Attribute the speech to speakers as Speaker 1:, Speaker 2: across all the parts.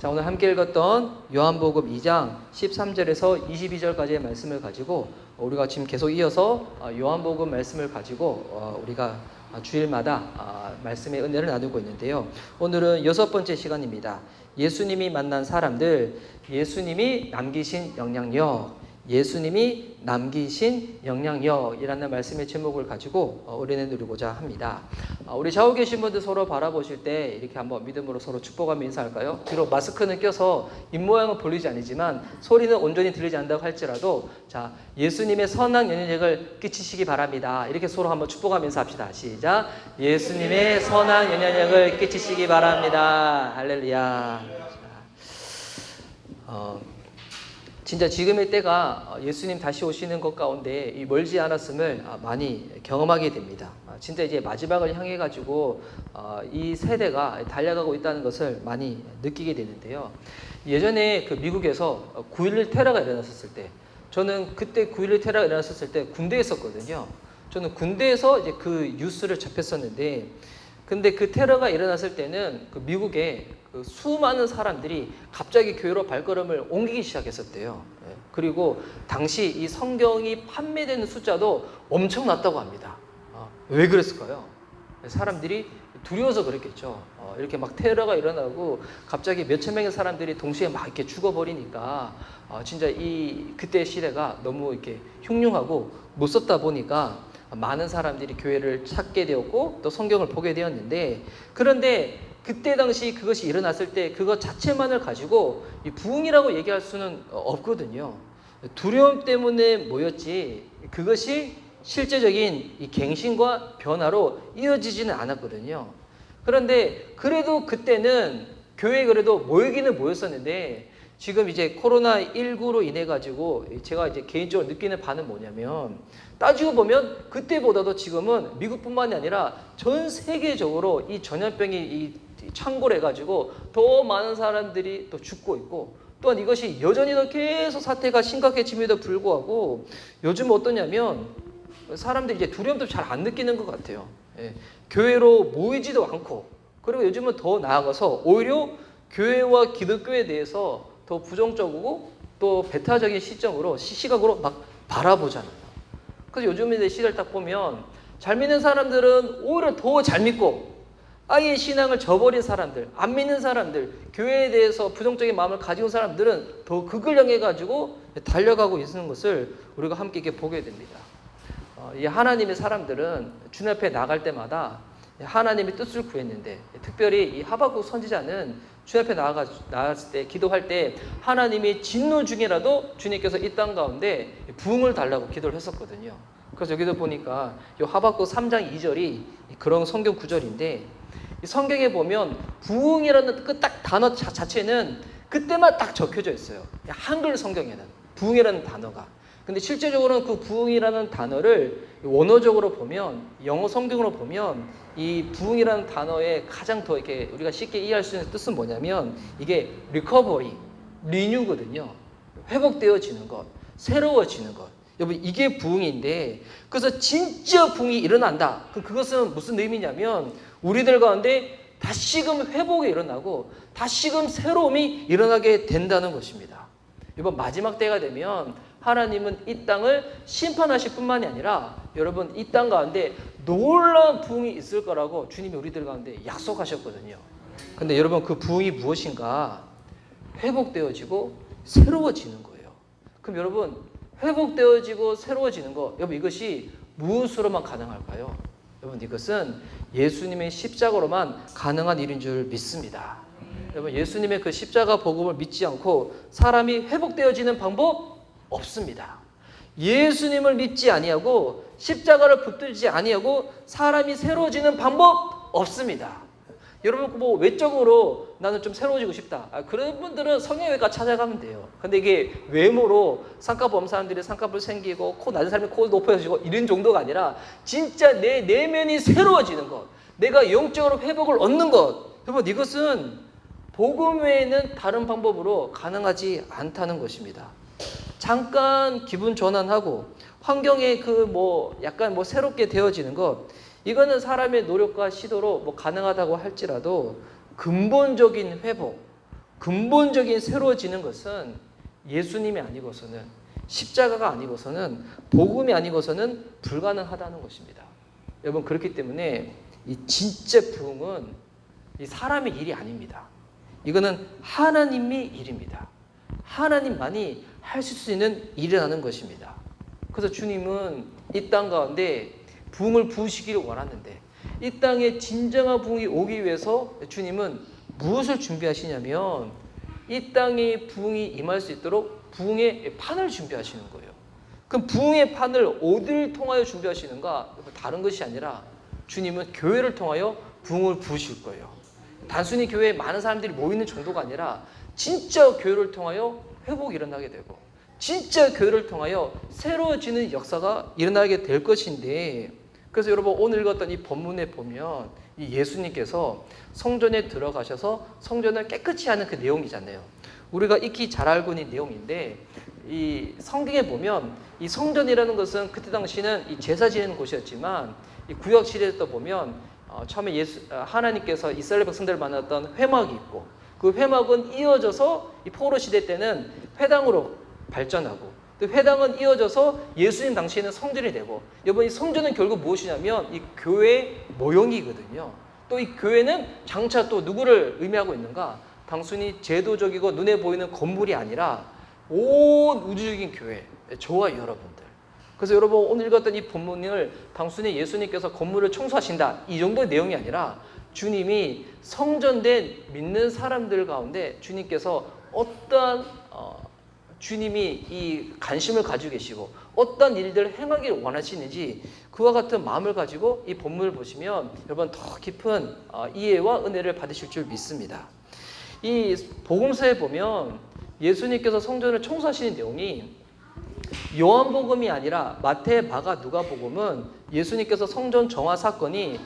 Speaker 1: 자, 오늘 함께 읽었던 요한복음 2장 13절에서 22절까지의 말씀을 가지고 우리가 지금 계속 이어서 요한복음 말씀을 가지고 우리가 주일마다 말씀의 은혜를 나누고 있는데요. 오늘은 6번째 시간입니다. 예수님이 만난 사람들, 예수님이 남기신 영향력, 예수님이 남기신 영향력이라는 말씀의 제목을 가지고 우리는 누리고자 합니다. 우리 좌우 계신 분들 서로 바라보실 때 이렇게 한번 믿음으로 서로 축복하며 인사할까요? 비록 마스크는 껴서 입모양은 보이지 않지만 소리는 온전히 들리지 않는다고 할지라도 자, 예수님의 선한 영향력을 끼치시기 바랍니다. 이렇게 서로 한번 축복하면서 합시다. 시작. 예수님의 선한 영향력을 끼치시기 바랍니다. 할렐루야. 진짜 지금의 때가 예수님 다시 오시는 것 가운데 멀지 않았음을 많이 경험하게 됩니다. 진짜 이제 마지막을 향해 가지고 이 세대가 달려가고 있다는 것을 많이 느끼게 되는데요. 예전에 그 미국에서 9.11 테러가 일어났었을 때, 저는 그때 9.11 테러가 일어났었을 때 군대에 있었거든요. 저는 군대에서 이제 그 뉴스를 접했었는데, 근데 그 테러가 일어났을 때는 그 미국에 그 수많은 사람들이 갑자기 교회로 발걸음을 옮기기 시작했었대요. 그리고 당시 이 성경이 판매되는 숫자도 엄청났다고 합니다. 왜 그랬을까요? 사람들이 두려워서 그랬겠죠. 이렇게 막 테러가 일어나고 갑자기 몇천 명의 사람들이 동시에 막 이렇게 죽어버리니까 진짜 그때 시대가 너무 이렇게 흉흉하고 무섭다 보니까 많은 사람들이 교회를 찾게 되었고 또 성경을 보게 되었는데, 그런데 그때 당시 그것이 일어났을 때 그것 자체만을 가지고 이 부흥이라고 얘기할 수는 없거든요. 두려움 때문에 모였지 그것이 실제적인 이 갱신과 변화로 이어지지는 않았거든요. 그런데 그래도 그때는 교회에 그래도 모이기는 모였었는데, 지금 이제 코로나19로 인해 가지고 제가 이제 개인적으로 느끼는 바는 뭐냐면, 따지고 보면 그때보다도 지금은 미국뿐만이 아니라 전 세계적으로 이 전염병이 창궐해 가지고 더 많은 사람들이 또 죽고 있고, 또한 이것이 여전히 더 계속 사태가 심각해짐에도 불구하고 요즘 어떠냐면 사람들이 이제 두려움도 잘 안 느끼는 것 같아요. 교회로 모이지도 않고, 그리고 요즘은 더 나아가서 오히려 교회와 기독교에 대해서 더 부정적이고 또 배타적인 시각으로 막 바라보잖아요. 그래서 요즘의 시대를 딱 보면 잘 믿는 사람들은 오히려 더 잘 믿고, 아예 신앙을 저버린 사람들, 안 믿는 사람들, 교회에 대해서 부정적인 마음을 가지고 있는 사람들은 더 극을 향해 가지고 달려가고 있는 것을 우리가 함께 이렇게 보게 됩니다. 이 하나님의 사람들은 주님 앞에 나갈 때마다 하나님의 뜻을 구했는데, 특별히 이 하박국 선지자는 주님 앞에 나갔을 때, 기도할 때 하나님이 진노 중이라도 주님께서 이 땅 가운데 부흥을 달라고 기도를 했었거든요. 그래서 여기도 보니까 이 하박국 3장 2절이 그런 성경 구절인데, 이 성경에 보면 부흥이라는 그 딱 단어 자체는 그때만 딱 적혀져 있어요. 한글 성경에는 부흥이라는 단어가. 근데 실제적으로는 그 부흥이라는 단어를 원어적으로 보면, 영어 성경으로 보면 이 부흥이라는 단어의 가장 더 이렇게 우리가 쉽게 이해할 수 있는 뜻은 뭐냐면, 이게 recovery, renew거든요. 회복되어지는 것, 새로워지는 것. 여러분, 이게 부흥인데, 그래서 진짜 부흥이 일어난다. 그것은 무슨 의미냐면 우리들 가운데 다시금 회복이 일어나고 다시금 새로움이 일어나게 된다는 것입니다. 이번 마지막 때가 되면 하나님은 이 땅을 심판하실 뿐만이 아니라 여러분, 이 땅 가운데 놀라운 부흥이 있을 거라고 주님이 우리들 가운데 약속하셨거든요. 근데 여러분, 그 부흥이 무엇인가? 회복되어지고 새로워지는 거예요. 그럼 여러분, 회복되어지고 새로워지는 거, 여러분, 이것이 무엇으로만 가능할까요? 여러분, 이것은 예수님의 십자가로만 가능한 일인 줄 믿습니다. 여러분, 예수님의 그 십자가 복음을 믿지 않고 사람이 회복되어지는 방법 없습니다. 예수님을 믿지 아니하고 십자가를 붙들지 아니하고 사람이 새로워지는 방법 없습니다. 여러분, 뭐 외적으로 나는 좀 새로워지고 싶다, 그런 분들은 성형외과 찾아가면 돼요. 근데 이게 외모로 쌍꺼풀 없는 사람들이 쌍꺼풀 생기고 코 낮은 사람이 코 높아지고 이런 정도가 아니라 진짜 내 내면이 새로워지는 것, 내가 영적으로 회복을 얻는 것, 여러분, 이것은 복음 외에는 다른 방법으로 가능하지 않다는 것입니다. 잠깐 기분 전환하고 환경에 약간 새롭게 되어지는 것, 이거는 사람의 노력과 시도로 가능하다고 할지라도 근본적인 회복, 근본적인 새로워지는 것은 예수님이 아니고서는, 십자가가 아니고서는, 복음이 아니고서는 불가능하다는 것입니다. 여러분, 그렇기 때문에 이 진짜 부흥은 이 사람의 일이 아닙니다. 이거는 하나님의 일입니다. 하나님만이 하실 수 있는 일이라는 것입니다. 그래서 주님은 이 땅 가운데 부흥을 부으시기를 원하는데, 이 땅에 진정한 부흥이 오기 위해서 주님은 무엇을 준비하시냐면, 이 땅에 부흥이 임할 수 있도록 부흥의 판을 준비하시는 거예요. 그럼 부흥의 판을 어디를 통하여 준비하시는가? 다른 것이 아니라 주님은 교회를 통하여 부흥을 부으실 거예요. 단순히 교회에 많은 사람들이 모이는 정도가 아니라 진짜 교회를 통하여 회복이 일어나게 되고, 진짜 교회를 통하여 새로워지는 역사가 일어나게 될 것인데, 그래서 여러분 오늘 읽었던 이 본문에 보면 이 예수님께서 성전에 들어가셔서 성전을 깨끗이 하는 그 내용이잖아요. 우리가 익히 잘 알고 있는 내용인데, 이 성경에 보면 이 성전이라는 것은 그때 당시는 이 제사 지내는 곳이었지만, 이 구약 시대에 또 보면 처음에 하나님께서 이스라엘 백성들을 만났던 회막이 있고, 그 회막은 이어져서 이 포로 시대 때는 회당으로 발전하고, 또 회당은 이어져서 예수님 당시에는 성전이 되고, 여러분 이 성전은 결국 무엇이냐면 이 교회의 모형이거든요. 또 이 교회는 장차 또 누구를 의미하고 있는가? 단순히 제도적이고 눈에 보이는 건물이 아니라 온 우주적인 교회, 저와 여러분들. 그래서 여러분 오늘 읽었던 이 본문을 단순히 예수님께서 건물을 청소하신다, 이 정도의 내용이 아니라 주님이 성전된 믿는 사람들 가운데 주님께서 어떠한 주님이 이 관심을 가지고 계시고 어떤 일들을 행하기를 원하시는지, 그와 같은 마음을 가지고 이 본문을 보시면 여러분 더 깊은 이해와 은혜를 받으실 줄 믿습니다. 이 복음서에 보면 예수님께서 성전을 청소하시는 내용이 요한복음이 아니라 마태, 마가, 누가복음은 예수님께서 성전 정화 사건이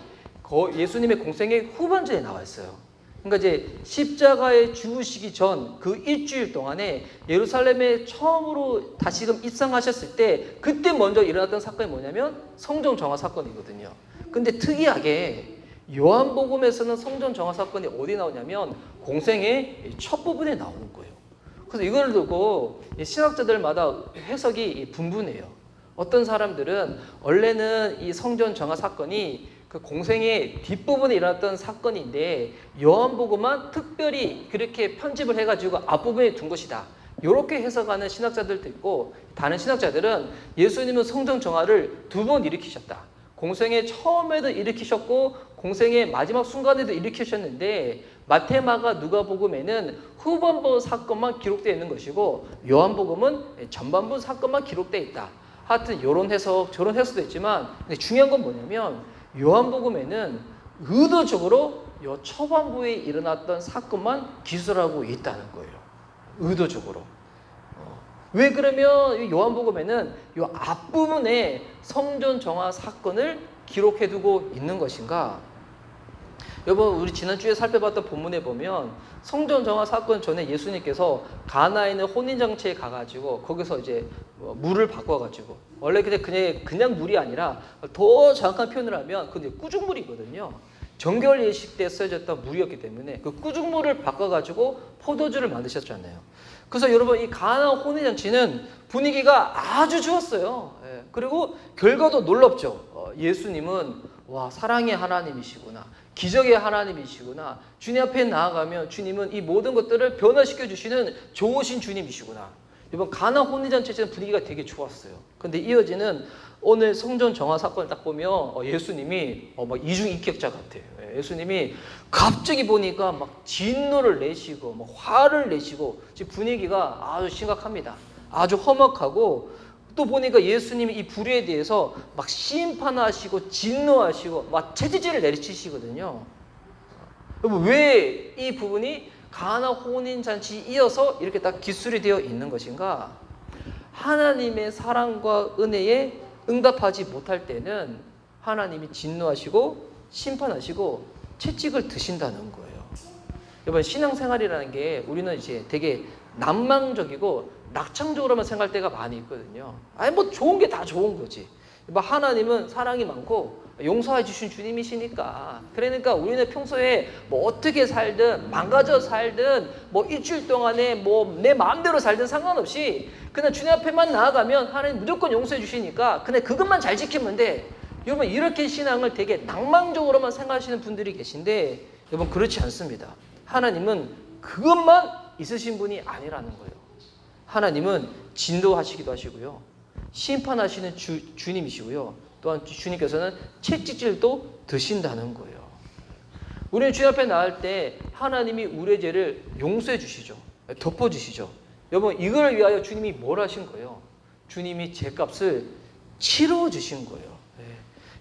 Speaker 1: 예수님의 공생의 후반전에 나와 있어요. 그러니까 이제 십자가에 죽으시기 전 그 일주일 동안에 예루살렘에 처음으로 다시금 입성하셨을 때, 그때 먼저 일어났던 사건이 뭐냐면 성전 정화 사건이거든요. 근데 특이하게 요한복음에서는 성전 정화 사건이 어디 나오냐면 공생의 첫 부분에 나오는 거예요. 그래서 이걸 두고 신학자들마다 해석이 분분해요. 어떤 사람들은 원래는 이 성전 정화 사건이 그 공생의 뒷부분에 일어났던 사건인데 요한복음만 특별히 그렇게 편집을 해가지고 앞부분에 둔 것이다, 이렇게 해석하는 신학자들도 있고, 다른 신학자들은 예수님은 성전 정화를 두 번 일으키셨다, 공생의 처음에도 일으키셨고 공생의 마지막 순간에도 일으키셨는데 마태, 마가, 누가복음에는 후반부 사건만 기록되어 있는 것이고 요한복음은 전반부 사건만 기록되어 있다. 하여튼 이런 해석 저런 해석도 있지만, 근데 중요한 건 뭐냐면 요한복음에는 의도적으로 요 초반부에 일어났던 사건만 기술하고 있다는 거예요. 의도적으로. 왜 그러면 요한복음에는 요 앞부분에 성전 정화 사건을 기록해두고 있는 것인가? 여러분 우리 지난주에 살펴봤던 본문에 보면 성전 정화 사건 전에 예수님께서 가나에 있는 혼인잔치에 가가지고 거기서 이제 물을 바꿔가지고, 원래 그냥 물이 아니라 더 정확한 표현을 하면 근데 꾸중물이거든요. 정결 예식 때 쓰여졌던 물이었기 때문에 그 꾸중물을 바꿔가지고 포도주를 만드셨잖아요. 그래서 여러분 이 가나 혼인잔치는 분위기가 아주 좋았어요. 그리고 결과도 놀랍죠. 예수님은 와 사랑의 하나님이시구나, 기적의 하나님이시구나, 주님 앞에 나아가면 주님은 이 모든 것들을 변화시켜 주시는 좋으신 주님이시구나. 이번 가나 혼인잔치에서는 분위기가 되게 좋았어요. 근데 이어지는 오늘 성전 정화 사건을 딱 보면 예수님이 막 이중인격자 같아요. 예수님이 갑자기 보니까 막 진노를 내시고 막 화를 내시고 지금 분위기가 아주 심각합니다. 아주 험악하고, 또 보니까 예수님이 이 불의에 대해서 막 심판하시고 진노하시고 막 채찍질을 내리치시거든요. 여러분 왜 이 부분이 가나 혼인잔치 이어서 이렇게 딱 기술이 되어 있는 것인가? 하나님의 사랑과 은혜에 응답하지 못할 때는 하나님이 진노하시고 심판하시고 채찍을 드신다는 거예요. 여러분 신앙생활이라는 게 우리는 이제 되게 낭만적이고 낙창적으로만 생각할 때가 많이 있거든요. 아니 뭐 좋은 게 다 좋은 거지. 하나님은 사랑이 많고 용서해 주신 주님이시니까. 그러니까 우리는 평소에 뭐 어떻게 살든 망가져 살든 뭐 일주일 동안에 뭐 내 마음대로 살든 상관없이 그냥 주님 앞에만 나아가면 하나님 무조건 용서해 주시니까 그냥 그것만 잘 지키면 돼. 여러분 이렇게 신앙을 되게 낭만적으로만 생각하시는 분들이 계신데 여러분 그렇지 않습니다. 하나님은 그것만 있으신 분이 아니라는 거예요. 하나님은 진도하시기도 하시고요. 심판하시는 주님이시고요. 또한 주님께서는 채찍질도 드신다는 거예요. 우리는 주님 앞에 나갈 때 하나님이 우리의 죄를 용서해 주시죠. 덮어주시죠. 여러분 이걸 위하여 주님이 뭘 하신 거예요? 주님이 죄값을 치러 주신 거예요.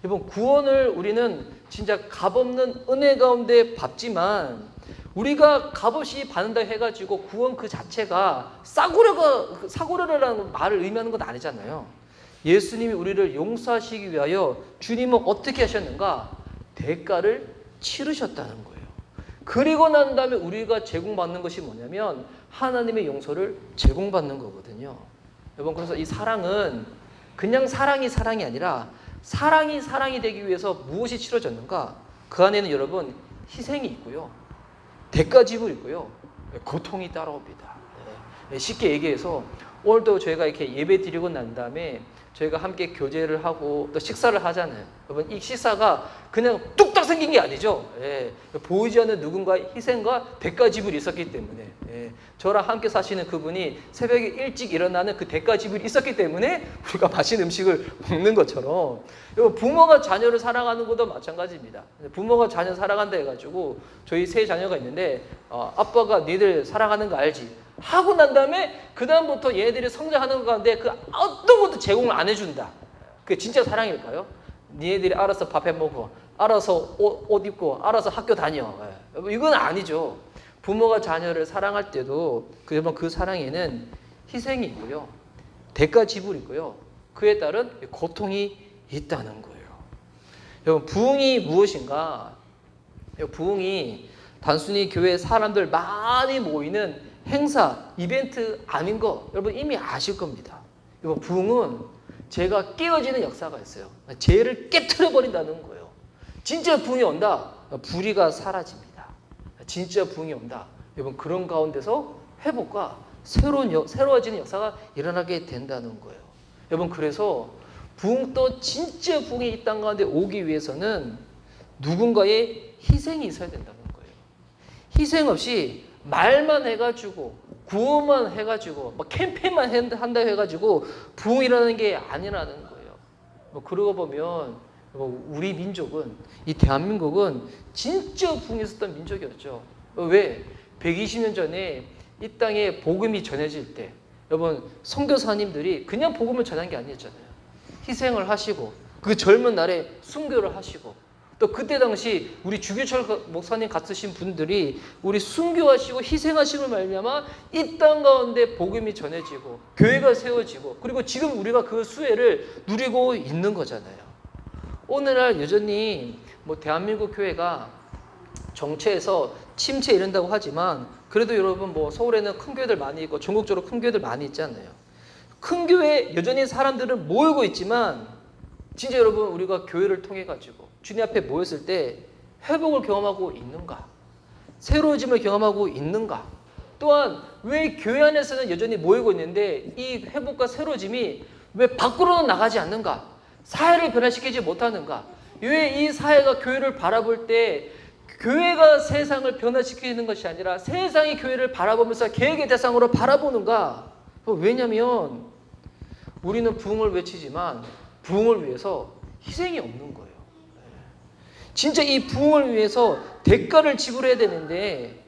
Speaker 1: 여러분 구원을 우리는 진짜 값없는 은혜 가운데 받지만 우리가 값없이 받는다 해가지고 구원 그 자체가 싸구려라는 말을 의미하는 건 아니잖아요. 예수님이 우리를 용서하시기 위하여 주님은 어떻게 하셨는가? 대가를 치르셨다는 거예요. 그리고 난 다음에 우리가 제공받는 것이 뭐냐면 하나님의 용서를 제공받는 거거든요. 여러분 그래서 이 사랑은 그냥 사랑이 아니라 사랑이 되기 위해서 무엇이 치러졌는가? 그 안에는 여러분 희생이 있고요. 대가 지불이 있고요. 고통이 따라옵니다. 쉽게 얘기해서 오늘도 저희가 이렇게 예배 드리고 난 다음에 저희가 함께 교제를 하고 또 식사를 하잖아요. 여러분 이 식사가 그냥 뚝딱 생긴 게 아니죠. 보이지 않는 누군가의 희생과 대가 지불이 있었기 때문에 저랑 함께 사시는 그분이 새벽에 일찍 일어나는 그 대가 지불이 있었기 때문에 우리가 맛있는 음식을 먹는 것처럼 여러분 부모가 자녀를 사랑하는 것도 마찬가지입니다. 부모가 자녀 사랑한다 해가지고 저희 세 자녀가 있는데 아빠가 니들 사랑하는 거 알지? 하고 난 다음에 그 다음부터 얘네들이 성장하는 가운데 그 어떤 것도 제공을 안 해준다. 그게 진짜 사랑일까요? 니네들이 알아서 밥 해 먹어, 알아서 옷 입고, 알아서 학교 다녀. 이건 아니죠. 부모가 자녀를 사랑할 때도 그 사랑에는 희생이 있고요, 대가 지불이 있고요, 그에 따른 고통이 있다는 거예요. 여러분 부흥이 무엇인가? 부흥이 단순히 교회에 사람들 많이 모이는 행사, 이벤트 아닌 거 여러분 이미 아실 겁니다. 여러분 부흥은 죄가 깨어지는 역사가 있어요. 죄를 깨트려 버린다는 거예요. 진짜 부흥이 온다. 불의가 사라집니다. 진짜 부흥이 온다. 여러분 그런 가운데서 회복과 새로워지는 역사가 일어나게 된다는 거예요. 여러분 그래서 부흥도 진짜 부흥이 이 땅 가운데 오기 위해서는 누군가의 희생이 있어야 된다는 거예요. 희생 없이 말만 해가지고 구호만 해가지고 막 캠페인만 한다 해가지고 부흥이라는 게 아니라는 거예요. 그러고 보면 우리 민족은 이 대한민국은 진짜 부흥이 있었던 민족이었죠. 왜? 120년 전에 이 땅에 복음이 전해질 때 여러분 선교사님들이 그냥 복음을 전한 게 아니었잖아요. 희생을 하시고 그 젊은 날에 순교를 하시고 또 그때 당시 우리 주규철 목사님 같으신 분들이 우리 순교하시고 희생하심을 말미암아 이 땅 가운데 복음이 전해지고 교회가 세워지고 그리고 지금 우리가 그 수혜를 누리고 있는 거잖아요. 오늘날 여전히 대한민국 교회가 정체에서 침체 이른다고 하지만 그래도 여러분 서울에는 큰 교회들 많이 있고 전국적으로 큰 교회들 많이 있잖아요. 큰 교회 여전히 사람들은 모이고 있지만 진짜 여러분 우리가 교회를 통해 가지고 주님 앞에 모였을 때 회복을 경험하고 있는가? 새로워짐을 경험하고 있는가? 또한 왜 교회 안에서는 여전히 모이고 있는데 이 회복과 새로워짐이 왜 밖으로는 나가지 않는가? 사회를 변화시키지 못하는가? 왜 이 사회가 교회를 바라볼 때 교회가 세상을 변화시키는 것이 아니라 세상이 교회를 바라보면서 계획의 대상으로 바라보는가? 왜냐하면 우리는 부흥을 외치지만 부흥을 위해서 희생이 없는 거예요. 진짜 이 부흥을 위해서 대가를 지불해야 되는데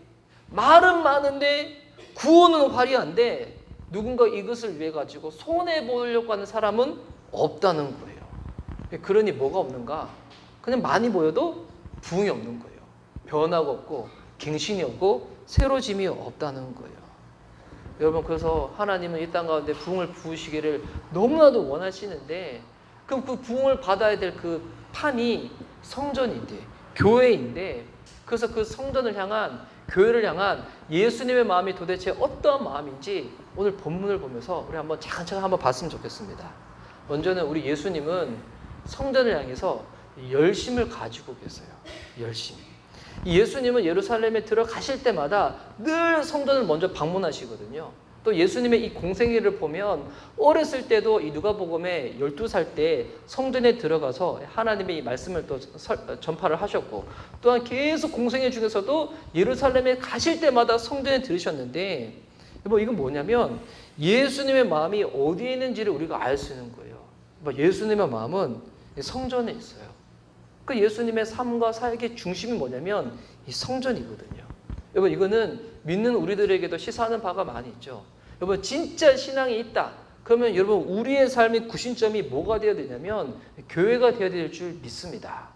Speaker 1: 말은 많은데 구호는 화려한데 누군가 이것을 위해 가지고 손해 보려고 하는 사람은 없다는 거예요. 그러니 뭐가 없는가? 그냥 많이 모여도 부흥이 없는 거예요. 변화가 없고 갱신이 없고 새로짐이 없다는 거예요. 여러분 그래서 하나님은 이 땅 가운데 부흥을 부으시기를 너무나도 원하시는데 그럼 그 부흥을 받아야 될 그 판이 성전인데 교회인데 그래서 그 성전을 향한 교회를 향한 예수님의 마음이 도대체 어떠한 마음인지 오늘 본문을 보면서 우리 한번 차근차근 한번 봤으면 좋겠습니다. 먼저는 우리 예수님은 성전을 향해서 열심을 가지고 계세요. 열심. 이 예수님은 예루살렘에 들어가실 때마다 늘 성전을 먼저 방문하시거든요. 또 예수님의 이 공생애를 보면 어렸을 때도 이 누가복음에 12살 때 성전에 들어가서 하나님의 이 말씀을 또 전파를 하셨고, 또한 계속 공생애 중에서도 예루살렘에 가실 때마다 성전에 들으셨는데, 이건 뭐냐면 예수님의 마음이 어디에 있는지를 우리가 알 수 있는 거예요. 예수님의 마음은 성전에 있어요. 그 예수님의 삶과 사역의 중심이 뭐냐면 이 성전이거든요. 여러분, 이거는 믿는 우리들에게도 시사하는 바가 많이 있죠. 여러분, 진짜 신앙이 있다. 그러면 여러분, 우리의 삶의 구심점이 뭐가 되어야 되냐면 교회가 되어야 될 줄 믿습니다.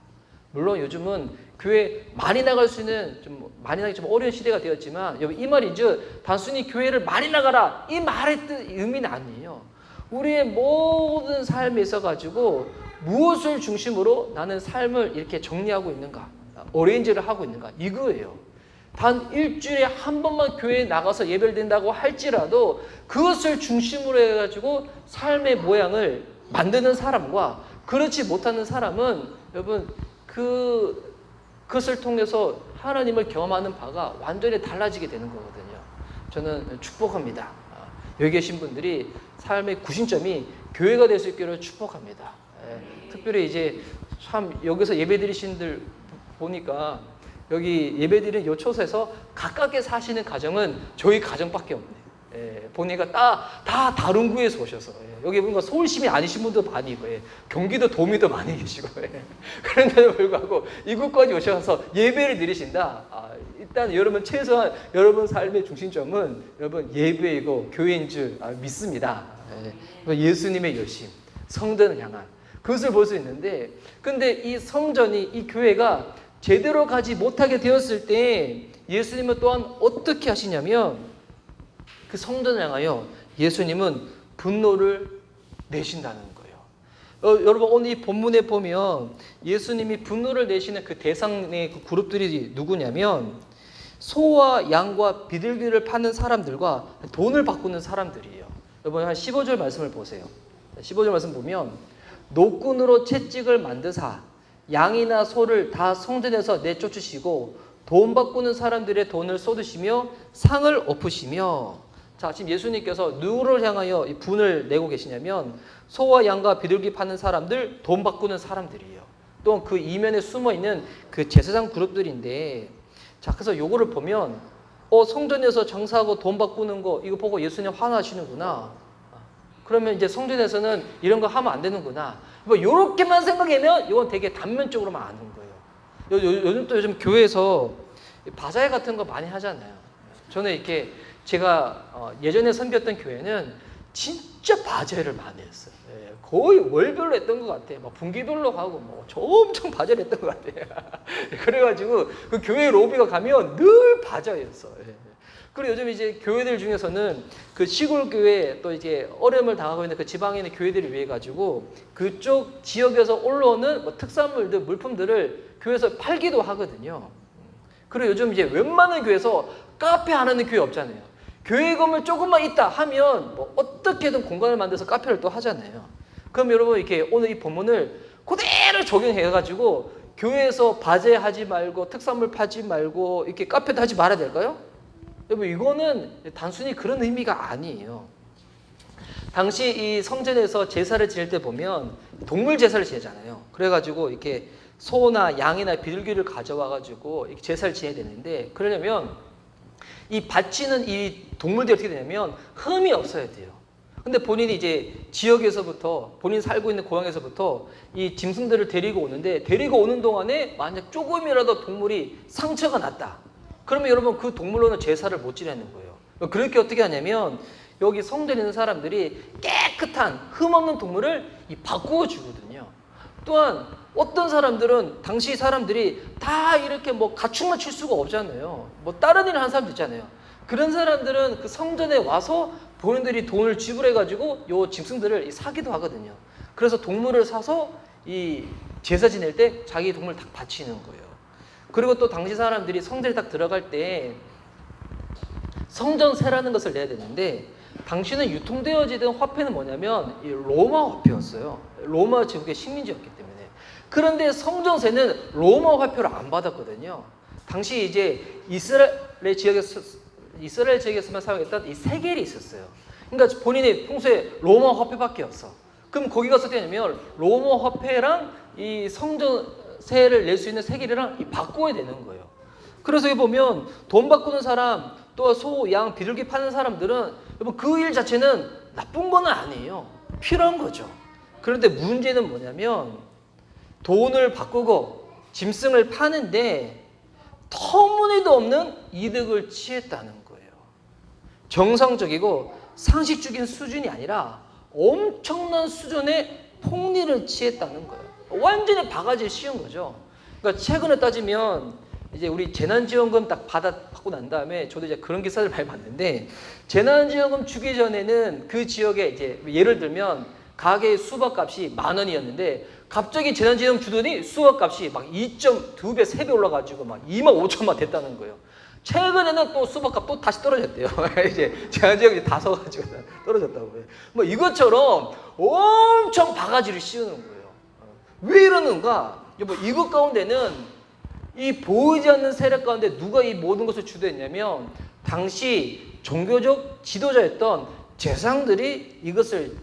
Speaker 1: 물론 요즘은 교회 많이 나갈 수 있는 많이 나기 좀 어려운 시대가 되었지만, 여러분, 이 말인즉 단순히 교회를 많이 나가라 이 말의 의미는 아니에요. 우리의 모든 삶에 있어 가지고 무엇을 중심으로 나는 삶을 이렇게 정리하고 있는가, 어레인지를 하고 있는가, 이거예요. 단 일주일에 한 번만 교회에 나가서 예배를 드린다고 할지라도 그것을 중심으로 해가지고 삶의 모양을 만드는 사람과 그렇지 못하는 사람은 여러분 그것을 통해서 하나님을 경험하는 바가 완전히 달라지게 되는 거거든요. 저는 축복합니다. 여기 계신 분들이 삶의 구심점이 교회가 될 수 있기를 축복합니다. 특별히 이제 참 여기서 예배 드리신 분들 보니까 여기 예배드리는 요 초소에서 가깝게 사시는 가정은 저희 가정밖에 없네. 보니까 다 다른 구에서 오셔서, 여기 보니까 서울 시민 아니신 분도 많이 있고, 경기도 도민도 많이 계시고, 그런데도 불구하고 이곳까지 오셔서 예배를 드리신다. 일단 여러분 최소한 여러분 삶의 중심점은 여러분 예배이고 교회인 줄 믿습니다. 예수님의 열심, 성전을 향한 그것을 볼 수 있는데, 근데 이 성전이, 이 교회가 제대로 가지 못하게 되었을 때 예수님은 또한 어떻게 하시냐면 그 성전을 향하여 예수님은 분노를 내신다는 거예요. 여러분, 오늘 이 본문에 보면 예수님이 분노를 내시는 그 대상의 그 그룹들이 누구냐면 소와 양과 비둘기를 파는 사람들과 돈을 바꾸는 사람들이에요. 여러분, 한 15절 말씀을 보세요. 15절 말씀 보면 노끈으로 채찍을 만드사 양이나 소를 다 성전에서 내쫓으시고 돈 바꾸는 사람들의 돈을 쏟으시며 상을 엎으시며. 자, 지금 예수님께서 누구를 향하여 이 분을 내고 계시냐면 소와 양과 비둘기 파는 사람들, 돈 바꾸는 사람들이에요. 또 그 이면에 숨어있는 그 제사장 그룹들인데, 자, 그래서 요거를 보면 성전에서 장사하고 돈 바꾸는 거 이거 보고 예수님 화나시는구나. 그러면 이제 성전에서는 이런 거 하면 안 되는구나. 이렇게만 생각하면 이건 되게 단면적으로만 아는 거예요. 요즘 교회에서 바자회 같은 거 많이 하잖아요. 저는 이렇게 제가 예전에 섬겼던 교회는 진짜 바자회를 많이 했어요. 거의 월별로 했던 것 같아요. 막 분기별로 하고 엄청 바자회를 했던 것 같아요. 그래가지고 그 교회 로비가 가면 늘 바자회였어. 그리고 요즘 이제 교회들 중에서는 그 시골 교회 또 이제 어려움을 당하고 있는 그 지방에 있는 교회들을 위해 가지고 그쪽 지역에서 올라오는 특산물들, 물품들을 교회에서 팔기도 하거든요. 그리고 요즘 이제 웬만한 교회에서 카페 안 하는 교회 없잖아요. 교회 건물 조금만 있다 하면 어떻게든 공간을 만들어서 카페를 또 하잖아요. 그럼 여러분 이렇게 오늘 이 본문을 그대로 적용해가지고 교회에서 바제 하지 말고 특산물 파지 말고 이렇게 카페도 하지 말아야 될까요? 여러분, 이거는 단순히 그런 의미가 아니에요. 당시 이 성전에서 제사를 지낼 때 보면 동물 제사를 지내잖아요. 그래가지고 이렇게 소나 양이나 비둘기를 가져와가지고 이렇게 제사를 지내야 되는데, 그러려면 이 바치는 이 동물들이 어떻게 되냐면 흠이 없어야 돼요. 근데 본인이 이제 지역에서부터 본인 살고 있는 고향에서부터 이 짐승들을 데리고 오는데, 데리고 오는 동안에 만약 조금이라도 동물이 상처가 났다. 그러면 여러분 그 동물로는 제사를 못 지내는 거예요. 그렇게 어떻게 하냐면 여기 성전에 있는 사람들이 깨끗한 흠 없는 동물을 바꾸어 주거든요. 또한 어떤 사람들은 당시 사람들이 다 이렇게 가축만 칠 수가 없잖아요. 다른 일을 하는 사람도 있잖아요. 그런 사람들은 그 성전에 와서 본인들이 돈을 지불해가지고 요 짐승들을 사기도 하거든요. 그래서 동물을 사서 이 제사 지낼 때 자기 동물 딱 바치는 거예요. 그리고 또 당시 사람들이 성전에 딱 들어갈 때 성전세라는 것을 내야 되는데, 당시는 유통되어지던 화폐는 뭐냐면 이 로마 화폐였어요. 로마 제국의 식민지였기 때문에. 그런데 성전세는 로마 화폐를 안 받았거든요. 당시 이제 이스라엘 지역에서만 사용했던 이 세겔이 있었어요. 그러니까 본인이 평소에 로마 화폐밖에 없어. 그럼 거기 가서 되냐면 로마 화폐랑 이 성전세를 낼 수 있는 세겔이랑 바꿔야 되는 거예요. 그래서 여기 보면 돈 바꾸는 사람, 또 소, 양, 비둘기 파는 사람들은 그 일 자체는 나쁜 건 아니에요. 필요한 거죠. 그런데 문제는 뭐냐면 돈을 바꾸고 짐승을 파는데 터무니도 없는 이득을 취했다는 거예요. 정상적이고 상식적인 수준이 아니라 엄청난 수준의 폭리를 취했다는 거예요. 완전히 바가지 씌운 거죠. 그러니까 최근에 따지면 이제 우리 재난지원금 딱 받고 난 다음에 저도 이제 그런 기사를 많이 봤는데, 재난지원금 주기 전에는 그 지역에 이제 예를 들면 가게의 수박값이 10,000원이었는데 갑자기 재난지원금 주더니 수박값이 막 2.2배, 3배 올라가지고 막 25,000원 됐다는 거예요. 최근에는 또 수박값 또 다시 떨어졌대요. 이제 재난지원금이 다 서가지고 떨어졌다고 해요. 뭐 이것처럼 엄청 바가지를 씌우는 거예요. 왜 이러는가? 뭐 이것 가운데는 이 보이지 않는 세력 가운데 누가 이 모든 것을 주도했냐면 당시 종교적 지도자였던 제사장들이 이것을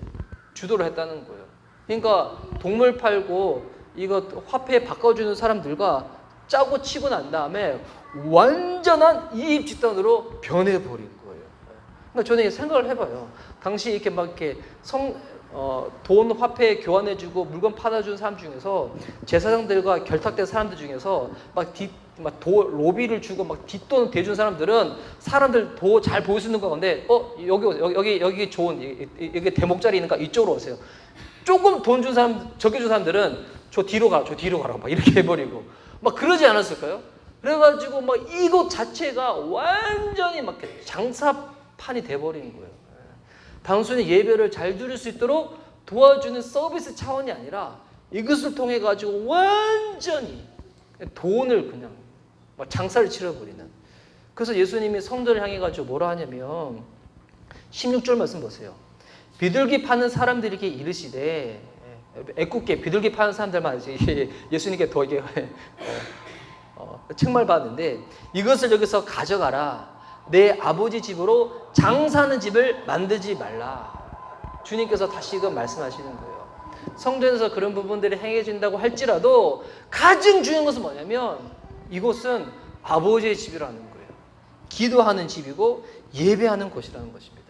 Speaker 1: 주도를 했다는 거예요. 그러니까 동물 팔고 이거 화폐 바꿔주는 사람들과 짜고 치고 난 다음에 완전한 이입 집단으로 변해버린 거예요. 그러니까 저는 생각을 해봐요. 당시 이렇게 막 이렇게 돈 화폐 교환해주고 물건 팔아주는 사람 중에서 제사장들과 결탁된 사람들 중에서 로비를 주고 막 뒷돈 대준 사람들은 사람들 도 잘 보일 수 있는 가운데 여기 좋은 여기 대목자리 있는가 이쪽으로 오세요. 조금 돈 준 사람 적게 준 사람들은 저 뒤로 가라고 막 이렇게 해버리고 막 그러지 않았을까요? 그래가지고 막 이곳 자체가 완전히 막 장사판이 돼버린 거예요. 단순히 예배를 잘 드릴 수 있도록 도와주는 서비스 차원이 아니라 이것을 통해 가지고 완전히 돈을 그냥 막 장사를 치러버리는. 그래서 예수님이 성전을 향해 가지고 뭐라 하냐면 16절 말씀 보세요. 비둘기 파는 사람들에게 이르시되, 애꿎게 비둘기 파는 사람들만 예수님께 더 이게 책말 받는데, 이것을 여기서 가져가라. 내 아버지 집으로 장사하는 집을 만들지 말라. 주님께서 다시금 말씀하시는 거예요. 성전에서 그런 부분들이 행해진다고 할지라도 가장 중요한 것은 뭐냐면 이곳은 아버지의 집이라는 거예요. 기도하는 집이고 예배하는 곳이라는 것입니다.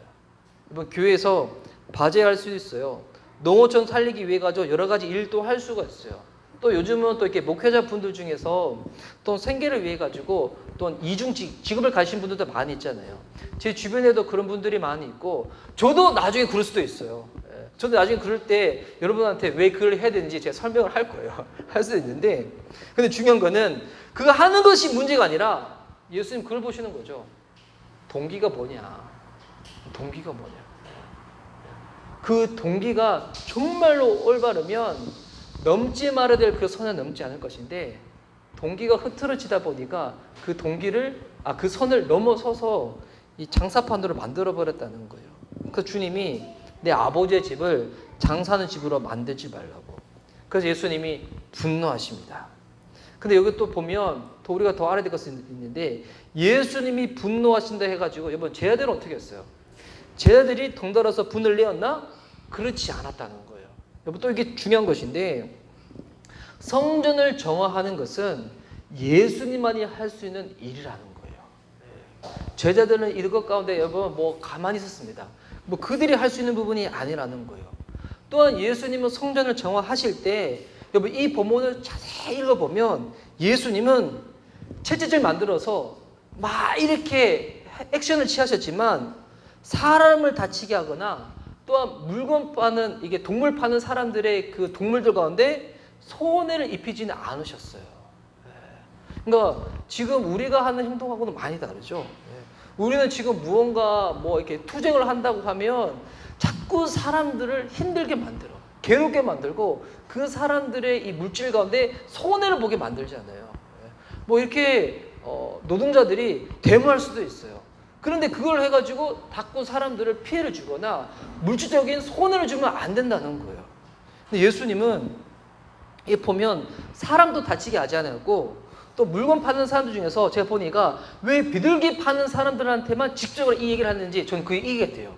Speaker 1: 이번 교회에서 바제할 수 있어요. 농어촌 살리기 위해 가지고 여러 가지 일도 할 수가 있어요. 또 요즘은 또 이렇게 목회자 분들 중에서 또 생계를 위해 가지고 또 이중 직업을 가신 분들도 많이 있잖아요. 제 주변에도 그런 분들이 많이 있고, 저도 나중에 그럴 수도 있어요. 저도 나중에 그럴 때 여러분한테 왜 그걸 해야 되는지 제가 설명을 할 거예요. 할 수도 있는데, 근데 중요한 거는 그거 하는 것이 문제가 아니라 예수님 그걸 보시는 거죠. 동기가 뭐냐? 동기가 뭐냐? 그 동기가 정말로 올바르면 넘지 말아야 될 그 선을 넘지 않을 것인데, 동기가 흐트러지다 보니까 그 선을 넘어서서 이 장사판으로 만들어 버렸다는 거예요. 그 주님이 내 아버지의 집을 장사하는 집으로 만들지 말라고. 그래서 예수님이 분노하십니다. 근데 여기 또 보면 우리가 더 알아야 될 것이 있는데, 예수님이 분노하신다 해가지고 여러분 제자들은 어떻게 했어요? 제자들이 덩달아서 분을 내었나? 그렇지 않았다는 거예요. 여러분 또 이게 중요한 것인데, 성전을 정화하는 것은 예수님만이 할 수 있는 일이라는 거예요. 제자들은 이것 가운데 여러분 뭐 가만히 있었습니다. 뭐 그들이 할 수 있는 부분이 아니라는 거예요. 또한 예수님은 성전을 정화하실 때 여러분 이 본문을 자세히 읽어보면 예수님은 채찍을 만들어서 막 이렇게 액션을 취하셨지만 사람을 다치게 하거나 또한 물건 파는 이게 동물 파는 사람들의 그 동물들 가운데 손해를 입히지는 않으셨어요. 그러니까 지금 우리가 하는 행동하고는 많이 다르죠. 우리는 지금 무언가 뭐 이렇게 투쟁을 한다고 하면 자꾸 사람들을 힘들게 만들어, 괴롭게 만들고 그 사람들의 이 물질 가운데 손해를 보게 만들잖아요. 뭐 이렇게 노동자들이 데모할 수도 있어요. 그런데 그걸 해가지고 자꾸 사람들을 피해를 주거나 물질적인 손해를 주면 안 된다는 거예요. 근데 예수님은 이 보면 사람도 다치게 하지 않았고 또 물건 파는 사람들 중에서 제가 보니까 왜 비둘기 파는 사람들한테만 직접적으로 이 얘기를 하는지 저는 그게 이해가 돼요.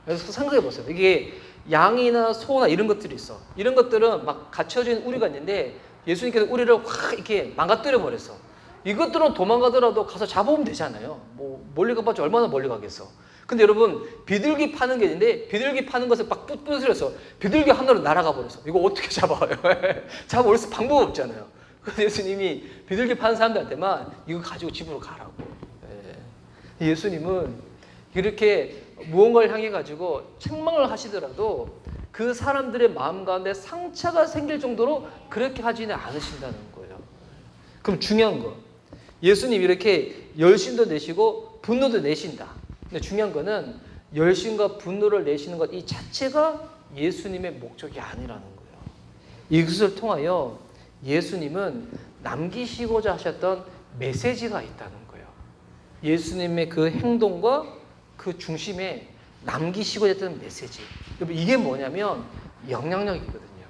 Speaker 1: 그래서 생각해 보세요. 이게 양이나 소나 이런 것들이 있어. 이런 것들은 막 갇혀진 우리가 있는데 예수님께서 우리를 확 이렇게 망가뜨려 버렸어. 이것들은 도망가더라도 가서 잡아오면 되잖아요. 뭐 멀리 가봤자 얼마나 멀리 가겠어. 근데 여러분 비둘기 파는 게 있는데 비둘기 파는 것을 막 부스러서 비둘기 하나로 날아가 버렸어. 이거 어떻게 잡아와요? 잡아올 수 방법 없잖아요. 그래서 예수님이 비둘기 파는 사람들한테만 이거 가지고 집으로 가라고. 예수님은 이렇게 무언가를 향해 가지고 책망을 하시더라도 그 사람들의 마음 가운데 상처가 생길 정도로 그렇게 하지는 않으신다는 거예요. 그럼 중요한 거, 예수님 이렇게 열심도 내시고 분노도 내신다. 근데 중요한 거는 열심과 분노를 내시는 것 이 자체가 예수님의 목적이 아니라는 거예요. 이것을 통하여 예수님은 남기시고자 하셨던 메시지가 있다는 거예요. 예수님의 그 행동과 그 중심에 남기시고자 했던 메시지. 이게 뭐냐면 영향력이거든요.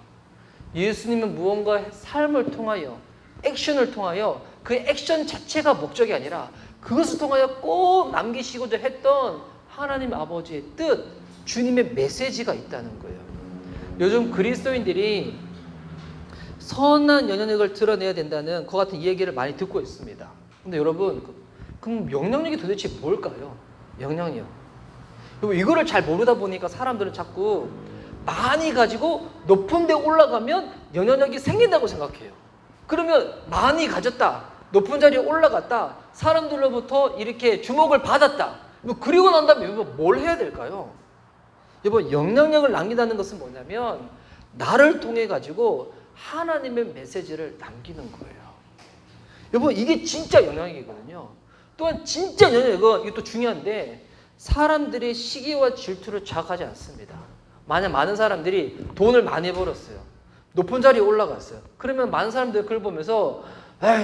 Speaker 1: 예수님은 무언가 삶을 통하여 액션을 통하여 그 액션 자체가 목적이 아니라 그것을 통하여 꼭 남기시고자 했던 하나님 아버지의 뜻, 주님의 메시지가 있다는 거예요. 요즘 그리스도인들이 선한 영향력을 드러내야 된다는 그 같은 이야기를 많이 듣고 있습니다. 근데 여러분, 그럼 영향력이 도대체 뭘까요? 영향력. 이거를 잘 모르다 보니까 사람들은 자꾸 많이 가지고 높은 데 올라가면 영향력이 생긴다고 생각해요. 그러면 많이 가졌다, 높은 자리에 올라갔다, 사람들로부터 이렇게 주목을 받았다. 그리고 난 다음에 뭘 해야 될까요? 여러분, 영향력을 남긴다는 것은 뭐냐면 나를 통해 가지고 하나님의 메시지를 남기는 거예요. 여러분, 이게 진짜 영향력이거든요. 또한 진짜 영향력은 이게 또 중요한데 사람들의 시기와 질투를 자극하지 않습니다. 만약 많은 사람들이 돈을 많이 벌었어요. 높은 자리에 올라갔어요. 그러면 많은 사람들이 그걸 보면서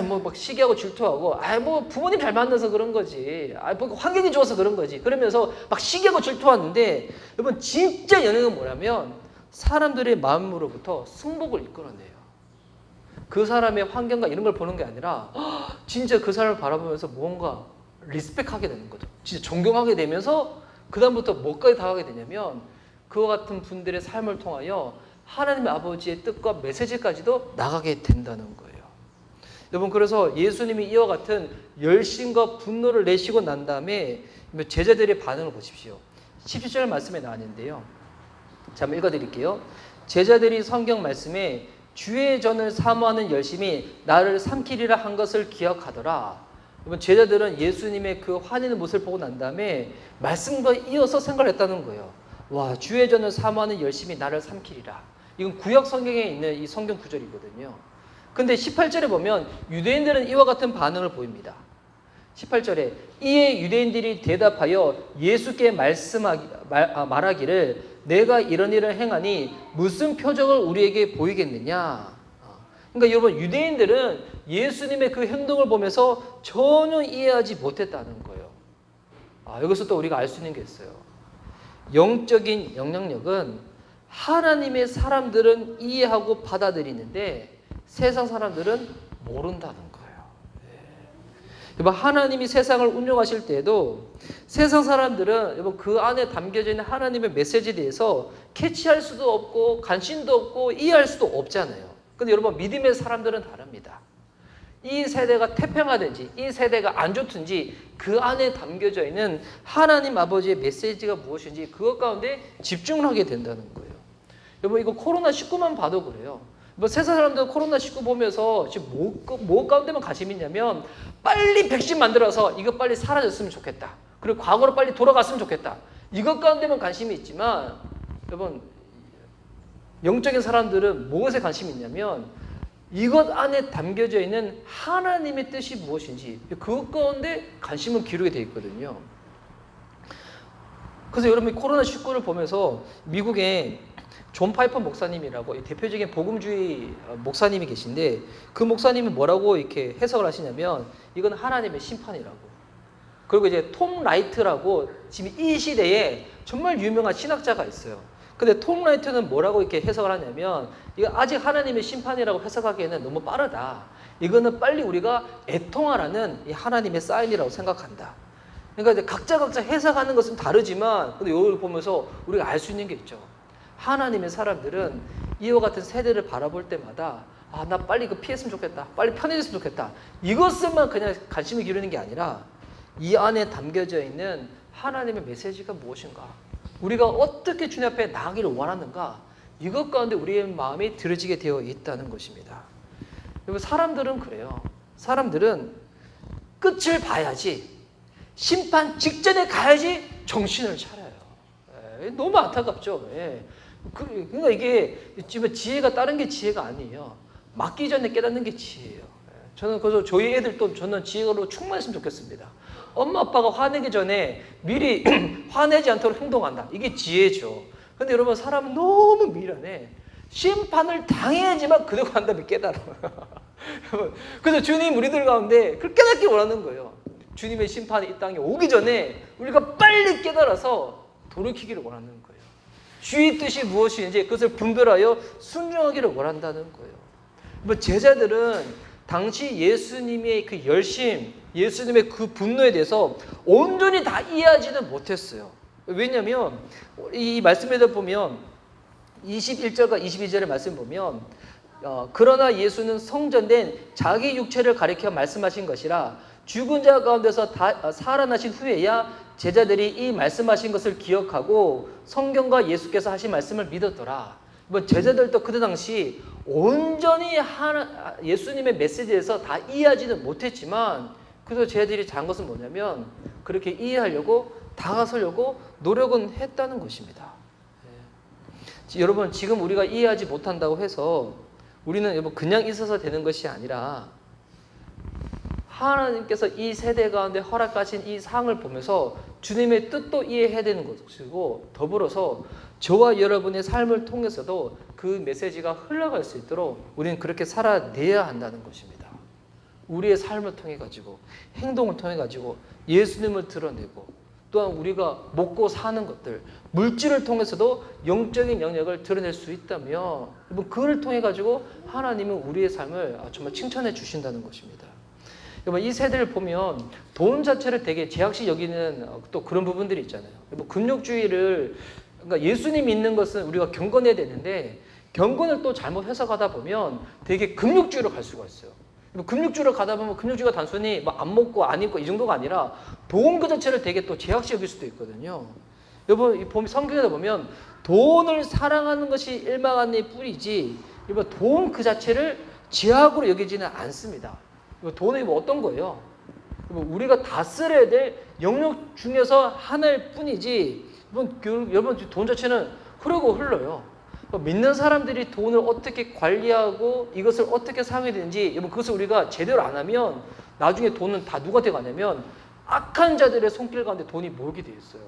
Speaker 1: 뭐 막 시기하고 질투하고 뭐 부모님 잘 만나서 그런 거지. 뭐 환경이 좋아서 그런 거지. 그러면서 막 시기하고 질투하는데 여러분 진짜 영향은 뭐냐면 사람들의 마음으로부터 승복을 이끌어내요. 그 사람의 환경과 이런 걸 보는 게 아니라 진짜 그 사람을 바라보면서 무언가 리스펙하게 되는 거죠. 진짜 존경하게 되면서 그 다음부터 뭐까지 다가가게 되냐면 그와 같은 분들의 삶을 통하여 하나님의 아버지의 뜻과 메시지까지도 나가게 된다는 거예요. 여러분, 그래서 예수님이 이와 같은 열심과 분노를 내시고 난 다음에 제자들의 반응을 보십시오. 17절 말씀에 나왔는데요. 자, 한번 읽어드릴게요. 제자들이 성경 말씀에 주의 전을 사모하는 열심이 나를 삼키리라 한 것을 기억하더라. 여러분, 제자들은 예수님의 그 환희의 모습을 보고 난 다음에 말씀과 이어서 생각을 했다는 거예요. 와, 주의 전을 사모하는 열심이 나를 삼키리라. 이건 구약 성경에 있는 이 성경 구절이거든요. 근데 18절에 보면 유대인들은 이와 같은 반응을 보입니다. 18절에 이에 유대인들이 대답하여 예수께 말하기를 내가 이런 일을 행하니 무슨 표적을 우리에게 보이겠느냐. 그러니까 여러분, 유대인들은 예수님의 그 행동을 보면서 전혀 이해하지 못했다는 거예요. 여기서 또 우리가 알 수 있는 게 있어요. 영적인 영향력은 하나님의 사람들은 이해하고 받아들이는데 세상 사람들은 모른다는 거예요. 하나님이 세상을 운영하실 때에도 세상 사람들은 그 안에 담겨져 있는 하나님의 메시지에 대해서 캐치할 수도 없고 관심도 없고 이해할 수도 없잖아요. 근데 여러분, 믿음의 사람들은 다릅니다. 이 세대가 태평하든지 이 세대가 안 좋든지 그 안에 담겨져 있는 하나님 아버지의 메시지가 무엇인지 그것 가운데 집중을 하게 된다는 거예요. 여러분, 이거 코로나19만 봐도 그래요. 세상 사람들은 코로나19 보면서 지금 뭐 가운데만 관심이 있냐면 빨리 백신 만들어서 이거 빨리 사라졌으면 좋겠다. 그리고 과거로 빨리 돌아갔으면 좋겠다. 이것 가운데만 관심이 있지만 여러분, 영적인 사람들은 무엇에 관심이 있냐면 이것 안에 담겨져 있는 하나님의 뜻이 무엇인지 그것 가운데 관심을 기울이게 되어 있거든요. 그래서 여러분이 코로나19를 보면서 미국에 존 파이퍼 목사님이라고 대표적인 복음주의 목사님이 계신데 그 목사님은 뭐라고 이렇게 해석을 하시냐면 이건 하나님의 심판이라고. 그리고 이제 톰 라이트라고 지금 이 시대에 정말 유명한 신학자가 있어요. 근데 톰 라이트는 뭐라고 이렇게 해석을 하냐면, 이거 아직 하나님의 심판이라고 해석하기에는 너무 빠르다. 이거는 빨리 우리가 애통하라는 이 하나님의 사인이라고 생각한다. 그러니까 이제 각자 해석하는 것은 다르지만, 근데 이걸 보면서 우리가 알 수 있는 게 있죠. 하나님의 사람들은 이와 같은 세대를 바라볼 때마다, 아, 나 빨리 이거 피했으면 좋겠다. 빨리 편해졌으면 좋겠다. 이것만 그냥 관심을 기르는 게 아니라, 이 안에 담겨져 있는 하나님의 메시지가 무엇인가? 우리가 어떻게 주님 앞에 나아가기를 원하는가? 이것 가운데 우리의 마음이 들어지게 되어 있다는 것입니다. 그리고 사람들은 그래요. 사람들은 끝을 봐야지, 심판 직전에 가야지 정신을 차려요. 너무 안타깝죠. 그러니까 이게 지혜가 다른 게 지혜가 아니에요. 맞기 전에 깨닫는 게 지혜예요. 저는 그래서 저희 애들도 저는 지혜로 충만했으면 좋겠습니다. 엄마 아빠가 화내기 전에 미리 화내지 않도록 행동한다. 이게 지혜죠. 근데 여러분, 사람은 너무 미련해. 심판을 당해야지만 그대로 한 다음에 깨달아요. 그래서 주님 우리들 가운데 그걸 깨닫기 원하는 거예요. 주님의 심판이 이 땅에 오기 전에 우리가 빨리 깨달아서 돌이키기를 원하는 거예요. 주의 뜻이 무엇인지 그것을 분별하여 순종하기를 원한다는 거예요. 제자들은 당시 예수님의 그 열심, 예수님의 그 분노에 대해서 온전히 다 이해하지는 못했어요. 왜냐하면 이 말씀에도 보면 21절과 22절의 말씀 보면, 그러나 예수는 성전된 자기 육체를 가리켜 말씀하신 것이라 죽은 자 가운데서 살아나신 후에야 제자들이 이 말씀하신 것을 기억하고 성경과 예수께서 하신 말씀을 믿었더라. 제자들도 그때 당시 온전히 예수님의 메시지에서 다 이해하지는 못했지만, 그래서 제자들이 잘한 것은 뭐냐면 그렇게 이해하려고 다가서려고 노력은 했다는 것입니다. 여러분, 지금 우리가 이해하지 못한다고 해서 우리는 그냥 있어서 되는 것이 아니라, 하나님께서 이 세대 가운데 허락하신 이 상을 보면서 주님의 뜻도 이해해야 되는 것이고, 더불어서 저와 여러분의 삶을 통해서도 그 메시지가 흘러갈 수 있도록 우리는 그렇게 살아내야 한다는 것입니다. 우리의 삶을 통해 가지고, 행동을 통해 가지고 예수님을 드러내고, 또한 우리가 먹고 사는 것들, 물질을 통해서도 영적인 영역을 드러낼 수 있다면, 그걸 통해 가지고 하나님은 우리의 삶을 정말 칭찬해 주신다는 것입니다. 이 세대를 보면 돈 자체를 되게 제약시 여기는 또 그런 부분들이 있잖아요. 금욕주의를, 그러니까 예수님 믿는 것은 우리가 경건해야 되는데, 경건을 또 잘못 해석하다 보면 되게 금욕주의로 갈 수가 있어요. 금욕주의로 가다 보면 금욕주의가 단순히 안 먹고 안 입고 이 정도가 아니라 돈 그 자체를 되게 또 제약시 여길 수도 있거든요. 여러분, 성경에다 보면 돈을 사랑하는 것이 일망한의 뿌리지, 돈 그 자체를 제약으로 여기지는 않습니다. 돈이 어떤 거예요? 우리가 다스려야 될 영역 중에서 하나일 뿐이지, 여러분 돈 자체는 흐르고 흘러요. 믿는 사람들이 돈을 어떻게 관리하고 이것을 어떻게 사용해야 되는지, 그것을 우리가 제대로 안 하면 나중에 돈은 다 누구한테 가냐면 악한 자들의 손길 가운데 돈이 모이게 돼 있어요.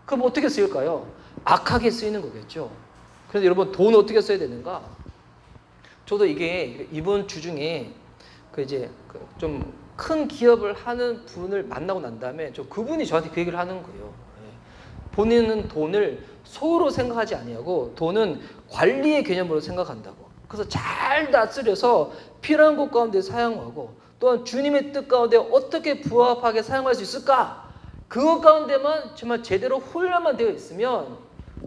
Speaker 1: 그럼 어떻게 쓰일까요? 악하게 쓰이는 거겠죠. 그래서 여러분, 돈 어떻게 써야 되는가? 저도 이게 이번 주 중에 좀 큰 기업을 하는 분을 만나고 난 다음에 그분이 저한테 그 얘기를 하는 거예요. 본인은 돈을 소유로 생각하지 아니하고 돈은 관리의 개념으로 생각한다고. 그래서 잘 다스려서 필요한 곳 가운데 사용하고, 또한 주님의 뜻 가운데 어떻게 부합하게 사용할 수 있을까? 그것 가운데만 정말 제대로 훈련만 되어 있으면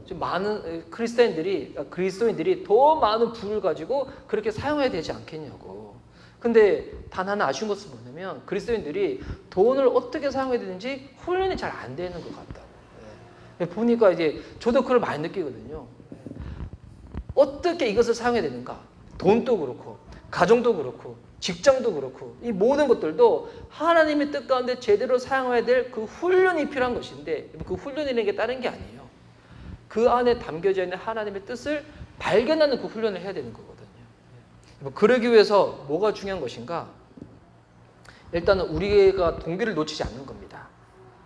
Speaker 1: 많은 그리스도인들이 더 많은 부를 가지고 그렇게 사용해야 되지 않겠냐고. 근데 단 하나 아쉬운 것은 뭐냐면, 그리스도인들이 돈을 어떻게 사용해야 되는지 훈련이 잘 안 되는 것 같다. 보니까 이제 저도 그걸 많이 느끼거든요. 어떻게 이것을 사용해야 되는가? 돈도 그렇고, 가정도 그렇고, 직장도 그렇고, 이 모든 것들도 하나님의 뜻 가운데 제대로 사용해야 될 그 훈련이 필요한 것인데, 그 훈련이라는 게 다른 게 아니에요. 그 안에 담겨져 있는 하나님의 뜻을 발견하는 그 훈련을 해야 되는 거거든요. 그러기 위해서 뭐가 중요한 것인가? 일단은 우리가 동기를 놓치지 않는 겁니다.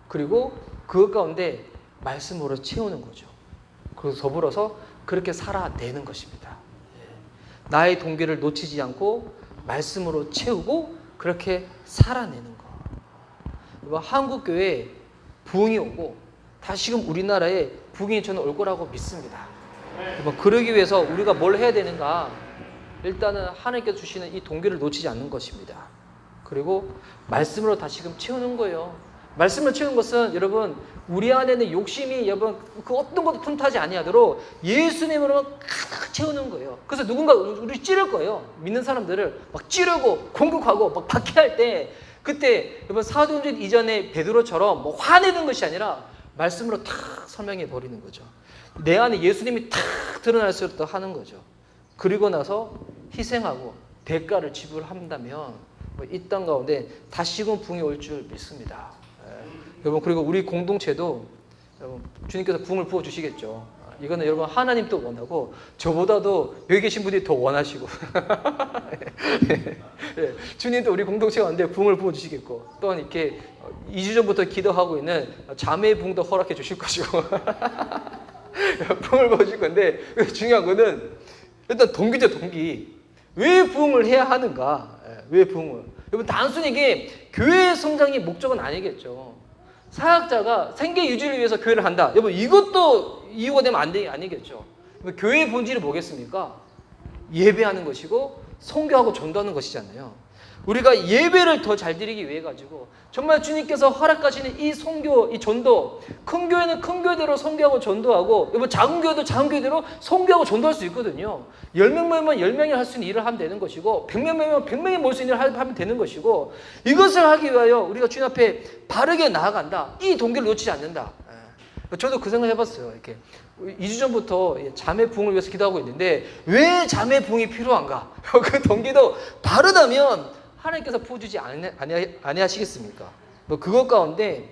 Speaker 1: 그리고 그 가운데 말씀으로 채우는 거죠. 그래서 더불어서 그렇게 살아내는 것입니다. 나의 동기를 놓치지 않고 말씀으로 채우고 그렇게 살아내는 거. 한국 교회에 부흥이 오고 다시금 우리나라에 부흥이 저는 올 거라고 믿습니다. 그러기 위해서 우리가 뭘 해야 되는가? 일단은 하나님께서 주시는 이 동기를 놓치지 않는 것입니다. 그리고 말씀으로 다시금 채우는 거예요. 말씀을 채우는 것은 여러분 우리 안에는 욕심이 여러분 그 어떤 것도 틈타지 아니하도록 예수님으로 가득 채우는 거예요. 그래서 누군가 우리 찌를 거예요. 믿는 사람들을 막 찌르고 공격하고 막 박해할 때 그때 여러분 사도행전 이전에 베드로처럼 뭐 화내는 것이 아니라 말씀으로 탁 설명해 버리는 거죠. 내 안에 예수님이 탁 드러날 수 있도록 하는 거죠. 그리고 나서 희생하고 대가를 지불한다면 이 땅 가운데 다시금 부흥이 올 줄 믿습니다. 여러분 그리고 우리 공동체도 여러분, 주님께서 부흥을 부어주시겠죠. 이거는 여러분 하나님도 원하고 저보다도 여기 계신 분들이 더 원하시고 주님도 우리 공동체가 왔는데 부흥을 부어주시겠고 또한 이렇게 2주 전부터 기도하고 있는 자매의 부흥도 허락해 주실 것이고 부흥을 부어주실 건데 중요한 거는 일단 동기죠. 동기. 왜 부흥을 해야 하는가? 왜 부흥을? 여러분 단순히 이게 교회의 성장이 목적은 아니겠죠. 사역자가 생계 유지를 위해서 교회를 한다. 여러분 이것도 이유가 되면 아니겠죠. 교회의 본질이 뭐겠습니까? 예배하는 것이고 선교하고 전도하는 것이잖아요. 우리가 예배를 더 잘 드리기 위해 가지고 정말 주님께서 허락하시는 이 선교, 이 전도, 큰 교회는 큰 교회대로 선교하고 전도하고 여러분 작은 교회도 작은 교회대로 선교하고 전도할 수 있거든요. 10명 모이면 10명이 할 수 있는 일을 하면 되는 것이고 100명 모이면 100명이 모일 수 있는 일을 하면 되는 것이고 이것을 하기 위하여 우리가 주님 앞에 바르게 나아간다. 이 동기를 놓치지 않는다. 저도 그 생각 해봤어요. 이렇게 2주 전부터 자매 부흥을 위해서 기도하고 있는데 왜 자매 부흥이 필요한가? 그 동기도 바르다면 하나님께서 부어주지 아니하시겠습니까? 그것 가운데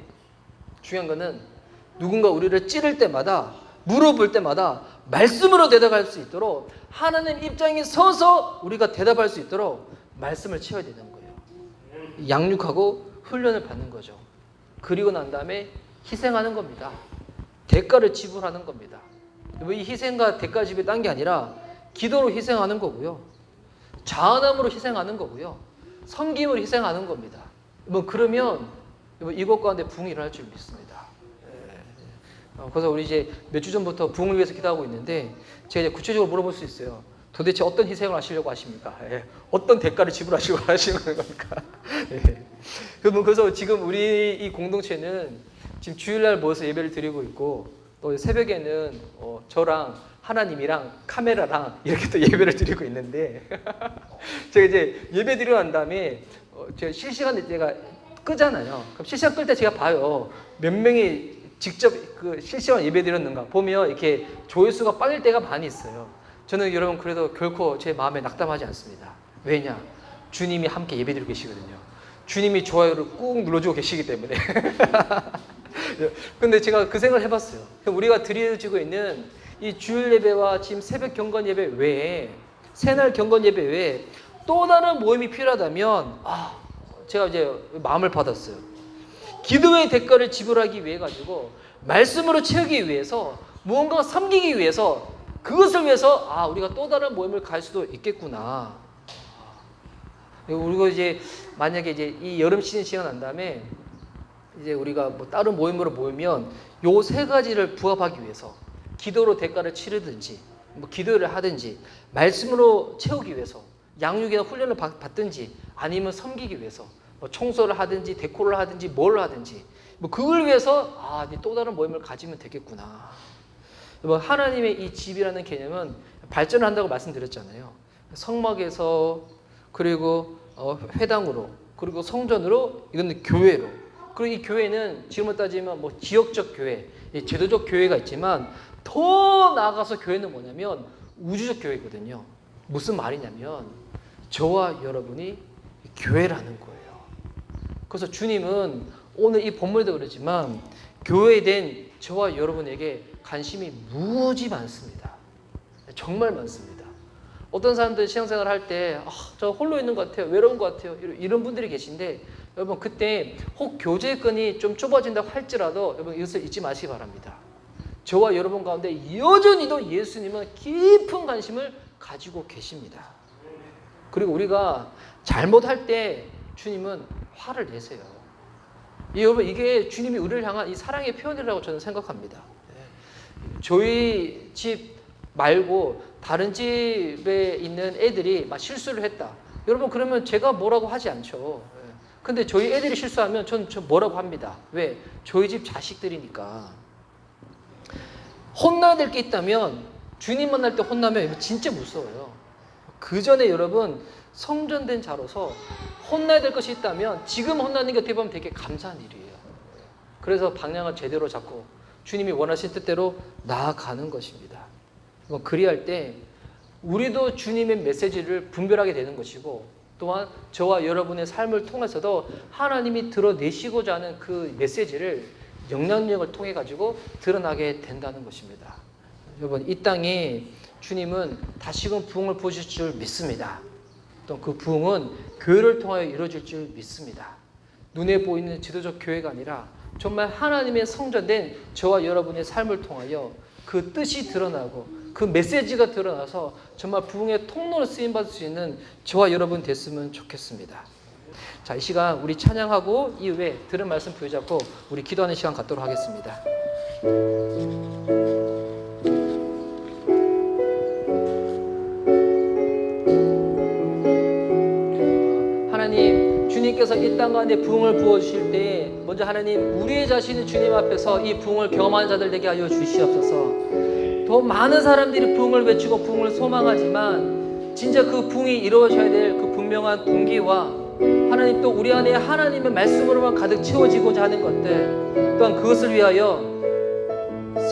Speaker 1: 중요한 거는 누군가 우리를 찌를 때마다 물어볼 때마다 말씀으로 대답할 수 있도록 하나님 입장에 서서 우리가 대답할 수 있도록 말씀을 채워야 되는 거예요. 양육하고 훈련을 받는 거죠. 그리고 난 다음에 희생하는 겁니다. 대가를 지불하는 겁니다. 이 희생과 대가 지불이 딴 게 아니라 기도로 희생하는 거고요. 자원함으로 희생하는 거고요. 섬김으로 희생하는 겁니다. 그러면 이것 가운데 부흥이 일어날 줄 믿습니다. 그래서 우리 이제 몇 주 전부터 부흥을 위해서 기도하고 있는데 제가 이제 구체적으로 물어볼 수 있어요. 도대체 어떤 희생을 하시려고 하십니까? 어떤 대가를 지불하시려고 하시는 겁니까? 그래서 지금 우리 이 공동체는 지금 주일날 모여서 예배를 드리고 있고 또 새벽에는 저랑 하나님이랑 카메라랑 이렇게 또 예배를 드리고 있는데 제가 이제 예배 드리고 난 다음에 제가 실시간에 제가 끄잖아요. 그럼 실시간 끌 때 제가 봐요. 몇 명이 직접 그 실시간 예배 드렸는가 보면 이렇게 조회수가 빵일 때가 많이 있어요. 저는 여러분 그래도 결코 제 마음에 낙담하지 않습니다. 왜냐? 주님이 함께 예배 드리고 계시거든요. 주님이 좋아요를 꾹 눌러주고 계시기 때문에. 근데 제가 그 생각을 해봤어요. 우리가 드려지고 있는 이 주일 예배와 지금 새벽 경건 예배 외에 새날 경건 예배 외에 또 다른 모임이 필요하다면 제가 이제 마음을 받았어요. 기도의 대가를 지불하기 위해 가지고 말씀으로 채우기 위해서 무언가 섬기기 위해서 그것을 위해서 우리가 또 다른 모임을 갈 수도 있겠구나. 그리고 이제 만약에 이제 이 여름 시즌 지난 다음에 이제 우리가 뭐 다른 모임으로 모이면 요 세 가지를 부합하기 위해서 기도로 대가를 치르든지 뭐 기도를 하든지 말씀으로 채우기 위해서 양육이나 훈련을 받든지 아니면 섬기기 위해서 뭐 청소를 하든지 데코를 하든지 뭘 하든지 뭐 그걸 위해서 또 다른 모임을 가지면 되겠구나. 뭐 하나님의 이 집이라는 개념은 발전을 한다고 말씀드렸잖아요. 성막에서 그리고 회당으로 그리고 성전으로 이건 교회로 그리고 이 교회는 지금으로 따지면 뭐 지역적 교회, 제도적 교회가 있지만 더 나아가서 교회는 뭐냐면 우주적 교회거든요. 무슨 말이냐면 저와 여러분이 교회라는 거예요. 그래서 주님은 오늘 이 본문에도 그렇지만 교회에 대한 저와 여러분에게 관심이 무지 많습니다. 정말 많습니다. 어떤 사람들 신앙생활 할 때 저 홀로 있는 것 같아요. 외로운 것 같아요. 이런 분들이 계신데 여러분 그때 혹 교제권이 좀 좁아진다고 할지라도 여러분 이것을 잊지 마시기 바랍니다. 저와 여러분 가운데 여전히도 예수님은 깊은 관심을 가지고 계십니다. 그리고 우리가 잘못할 때 주님은 화를 내세요. 여러분, 이게 주님이 우리를 향한 이 사랑의 표현이라고 저는 생각합니다. 저희 집 말고 다른 집에 있는 애들이 막 실수를 했다. 여러분, 그러면 제가 뭐라고 하지 않죠. 근데 저희 애들이 실수하면 전 뭐라고 합니다. 왜? 저희 집 자식들이니까. 혼나야 될 게 있다면 주님 만날 때 혼나면 진짜 무서워요. 그 전에 여러분, 성전된 자로서 혼나야 될 것이 있다면 지금 혼나는 게 어떻게 보면 되게 감사한 일이에요. 그래서 방향을 제대로 잡고 주님이 원하신 뜻대로 나아가는 것입니다. 그리할 때 우리도 주님의 메시지를 분별하게 되는 것이고, 또한 저와 여러분의 삶을 통해서도 하나님이 드러내시고자 하는 그 메시지를 영향력을 통해 가지고 드러나게 된다는 것입니다. 여러분, 이 땅에 주님은 다시금 부흥을 보실 줄 믿습니다. 또 그 부흥은 교회를 통하여 이루어질 줄 믿습니다. 눈에 보이는 지도적 교회가 아니라 정말 하나님의 성전된 저와 여러분의 삶을 통하여 그 뜻이 드러나고 그 메시지가 드러나서 정말 부흥의 통로로 쓰임받을 수 있는 저와 여러분 됐으면 좋겠습니다. 자, 이 시간 우리 찬양하고 이후에 들은 말씀 부여잡고 우리 기도하는 시간 갖도록 하겠습니다. 하나님, 주님께서 이 땅 가운데 부흥을 부어주실 때 먼저 하나님, 우리의 자신은 주님 앞에서 이 부흥을 경험하는 자들 되게 하여 주시옵소서. 더 많은 사람들이 부흥을 외치고 부흥을 소망하지만 진짜 그 부흥이 이루어져야 될 그 분명한 동기와 하나님, 또 우리 안에 하나님의 말씀으로만 가득 채워지고자 하는 것들, 또한 그것을 위하여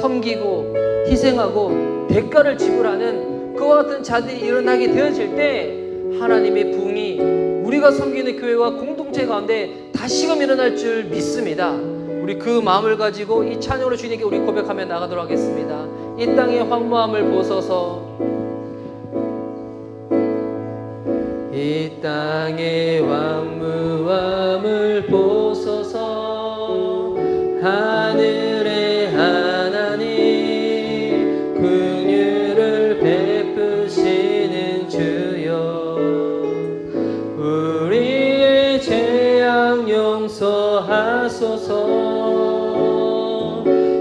Speaker 1: 섬기고 희생하고 대가를 지불하는 그와 같은 자들이 일어나게 되어질 때 하나님의 부흥이 우리가 섬기는 교회와 공동체 가운데 다시금 일어날 줄 믿습니다. 우리 그 마음을 가지고 이 찬양으로 주님께 우리 고백하며 나가도록 하겠습니다. 이 땅의 황무함을 보소서. 이 땅의 황무함을 보소서. 하늘의 하나님, 긍휼을 베푸시는 주여, 우리의 죄악 용서하소서.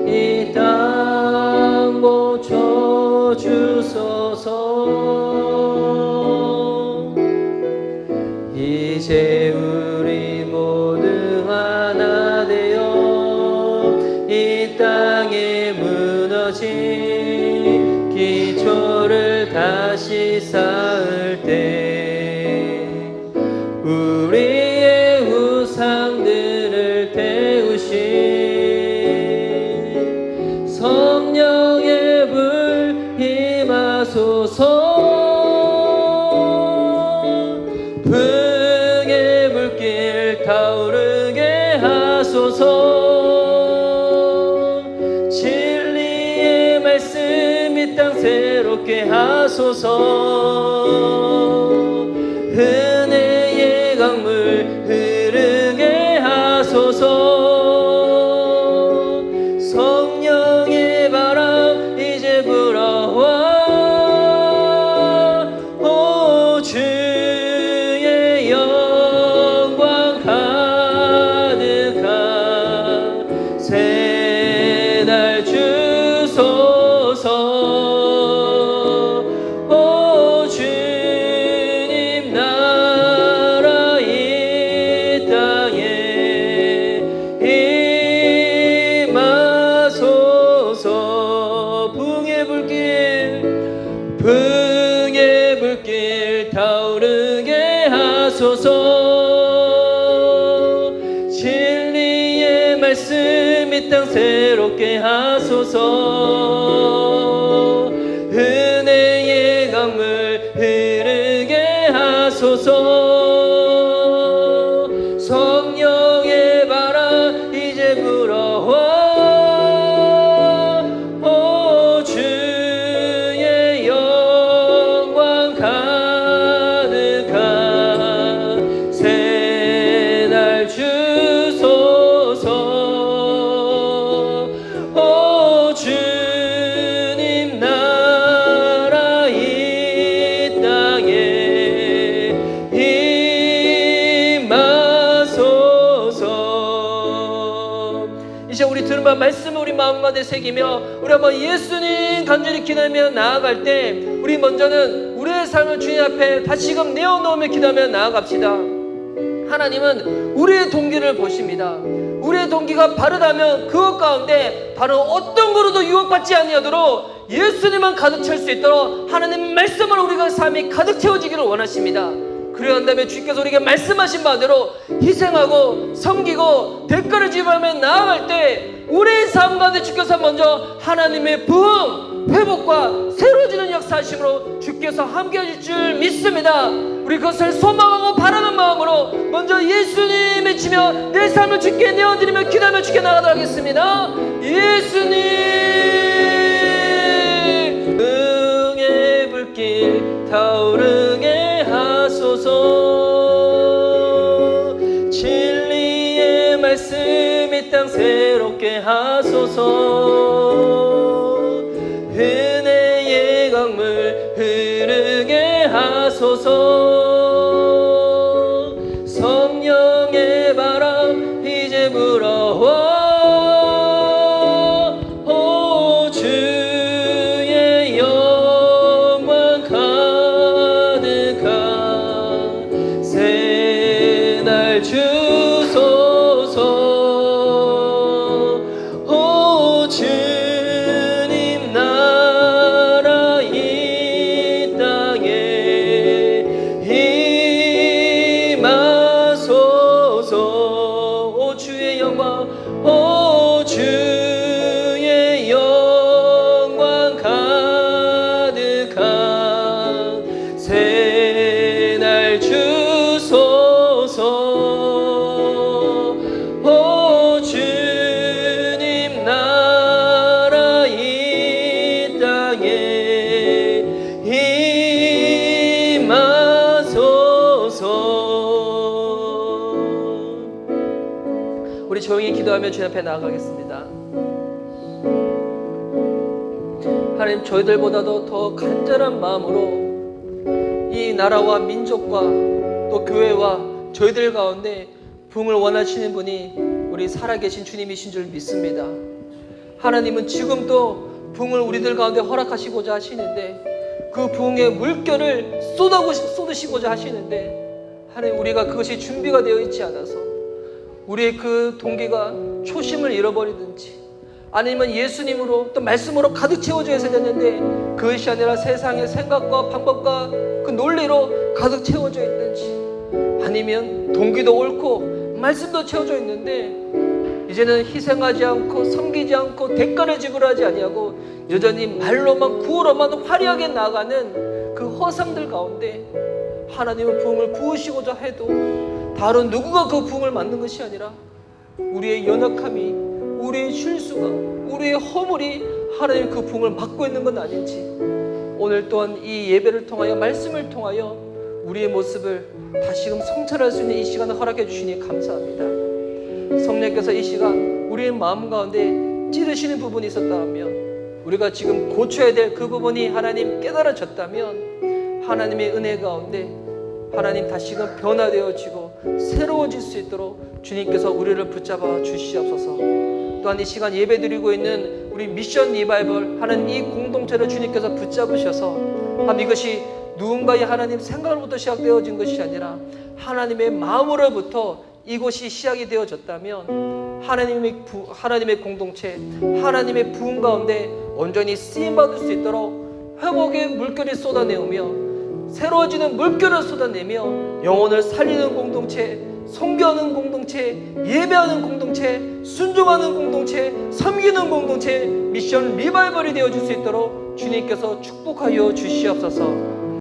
Speaker 1: 이 땅 고쳐주소서. 이제 우리 모두 하나 되어 이 땅에 무너진 기초를 다시 쌓을 때 우리의 우상들을 태우신 성령의 불 임하소서. 부흥의 물길 타오르게 하소서. 진리의 말씀 이 땅 새롭게 하소서. 은혜의 강물 흐르게 하소서. 성령의 바람 이제 불어와. 오 주의 영광 가득한 새날 주소서. 오 주님 나라 이 땅에 임하소서. 부흥의 불길 타오르게 하소서. 진리의 말씀 이 땅 새롭게 하소서. 은혜의 강물 흐르게 하소서. 성령의 바람 이제 불어와. 오 주의 영광 가득한 새날 주소서. 마음 가운데 새기며 우리 한번 예수님 간절히 기도하며 나아갈 때 우리 먼저는 우리의 삶을 주님 앞에 다시금 내어놓으며 기도하며 나아갑시다. 하나님은 우리의 동기를 보십니다. 우리의 동기가 바르다면 그것 가운데 다른 어떤 거로도 유혹받지 아니하도록 예수님만 가득 찰 수 있도록 하나님 말씀을 우리가 삶이 가득 채워지기를 원하십니다. 그러한 다음에 주께서 우리에게 말씀하신 바대로 희생하고 섬기고 대가를 지불하며 나아갈 때 우리의 삶 가운데 주께서 먼저 하나님의 부흥, 회복과 새로워지는 역사하심으로 주께서 함께 하실 줄 믿습니다. 우리 그것을 소망하고 바라는 마음으로 먼저 예수님 외치며 내 삶을 주께 내어드리며 기도하며 주께 나가도록 하겠습니다. 예수님, 응의 불길 타오르게 하소서. 진리의 말씀 이 땅 새롭게 하소서. 은혜의 강물 흐르게 하소서. 성령의 바람 이제 불어와 오 주의 영광 가득한 새날 주소서. 오 주님 나라 이 땅에 임하소서. 오 주의 영광, 오 주의 영광 가득한 새날 주소서. 오 주님 나라 이 땅에 임하소서. 우리 조용히 기도하며 주님 앞에 나아가겠습니다. 하나님, 저희들보다도 더 간절한 마음으로 이 나라와 민족과 또 교회와 저희들 가운데 부흥을 원하시는 분이 우리 살아계신 주님이신 줄 믿습니다. 하나님은 지금도 부흥을 우리들 가운데 허락하시고자 하시는데 그 부흥의 물결을 쏟으시고자 하시는데 하나님, 우리가 그것이 준비가 되어 있지 않아서 우리의 그 동기가 초심을 잃어버리든지 아니면 예수님으로 또 말씀으로 가득 채워져 있어야 되는데 그것이 아니라 세상의 생각과 방법과 그 논리로 가득 채워져 있든지 아니면 동기도 옳고 말씀도 채워져 있는데 이제는 희생하지 않고 섬기지 않고 대가를 지불하지 아니하고 여전히 말로만 구호로만 화려하게 나아가는 그 허상들 가운데 하나님은 부흥을 부으시고자 해도 다른 누구가 그 부흥을 만든 것이 아니라 우리의 연약함이, 우리의 실수가, 우리의 허물이 하나님 그 부흥을 막고 있는 건 아닌지 오늘 또한 이 예배를 통하여 말씀을 통하여 우리의 모습을 다시금 성찰할 수 있는 이 시간을 허락해 주시니 감사합니다. 성령께서 이 시간 우리의 마음 가운데 찌르시는 부분이 있었다 하면 우리가 지금 고쳐야 될 그 부분이 하나님 깨달아졌다면 하나님의 은혜 가운데 하나님 다시금 변화되어지고 새로워질 수 있도록 주님께서 우리를 붙잡아 주시옵소서. 또한 이 시간 예배드리고 있는 우리 미션 리바이벌 하는 이 공동체를 주님께서 붙잡으셔서 이것이 누군가의 하나님 생각으로부터 시작되어진 것이 아니라 하나님의 마음으로부터 이곳이 시작이 되어졌다면 하나님의 공동체, 하나님의 부흥 가운데 온전히 쓰임받을 수 있도록 회복의 물결이 쏟아내오며 새로워지는 물결을 쏟아내며 영혼을 살리는 공동체, 섬겨하는 공동체, 예배하는 공동체, 순종하는 공동체, 섬기는 공동체, 미션 리바이벌이 되어줄 수 있도록 주님께서 축복하여 주시옵소서.